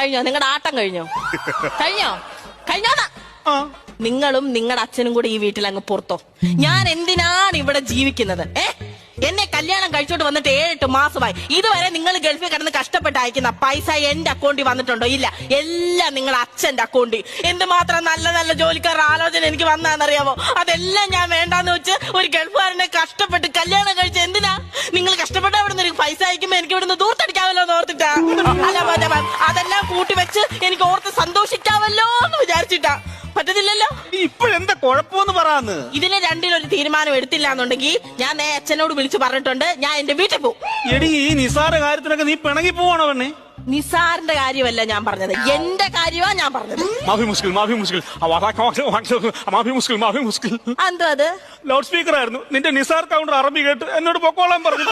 കഴിഞ്ഞോ? നിങ്ങളുടെ ആട്ടം കഴിഞ്ഞോ? കഴിഞ്ഞോന്നാ? നിങ്ങളും നിങ്ങളുടെ അച്ഛനും കൂടി ഈ വീട്ടിൽ അങ്ങ് പുറത്തോ. ഞാൻ എന്തിനാണ് ഇവിടെ ജീവിക്കുന്നത്? എന്നെ കല്യാണം കഴിച്ചോട്ട് വന്നിട്ട് 7-8 മാസമായി. ഇതുവരെ നിങ്ങൾ ഗൾഫിൽ കിടന്ന് കഷ്ടപ്പെട്ട് അയക്കുന്ന പൈസ എന്റെ അക്കൗണ്ടിൽ വന്നിട്ടുണ്ടോ? ഇല്ല. എല്ലാം നിങ്ങളുടെ അച്ഛന്റെ അക്കൗണ്ടിൽ. എന്തുമാത്രം നല്ല നല്ല ജോലിക്കാരുടെ ആലോചന എനിക്ക് വന്നാന്നറിയാമോ? അതെല്ലാം ഞാൻ വേണ്ടാന്ന് വെച്ച് ഒരു ഗൾഫുകാരനെ കഷ്ടപ്പെട്ട് കല്യാണം കഴിച്ച എന്തിനാ? നിങ്ങൾ കഷ്ടപ്പെട്ട അവിടെ നിന്ന് പൈസ അയക്കുമ്പോ എനിക്ക് ഇവിടുന്ന് ദൂർത്തടിക്കാമല്ലോ എന്ന് ഓർത്തിട്ടാ. അല്ല, അതെല്ലാം കൂട്ടി വെച്ച് എനിക്ക് ഓർത്ത് സന്തോഷിക്കാമല്ലോ എന്ന് വിചാരിച്ചിട്ടാ. പറ്റത്തില്ലല്ലോ. ഇപ്പോഴെന്താ കുഴപ്പമെന്ന് പറയാന്ന്? ഇതിന് രണ്ടിലൊരു തീരുമാനം എടുത്തില്ല എന്നുണ്ടെങ്കിൽ ഞാൻ അച്ഛനോട് വിളിച്ചു പറഞ്ഞിട്ടുണ്ട്, ഞാൻ എന്റെ വീട്ടിൽ പോകും. എടി, ഈ നിസാര കാര്യത്തിനൊക്കെ നീ പിണങ്ങി പോവാണോ പെണ്ണെ? നിസാറിന്റെ കാര്യമല്ല ഞാൻ പറഞ്ഞത്, എന്റെ കാര്യമാണ് ഞാൻ പറഞ്ഞത്. എന്തോ അത് ലൗഡ് സ്പീക്കർ ആയിരുന്നു. നിന്റെ നിസാർ കൗണ്ടർ അറബി കേട്ട് എന്നോട് പൊക്കോളാൻ പറഞ്ഞു.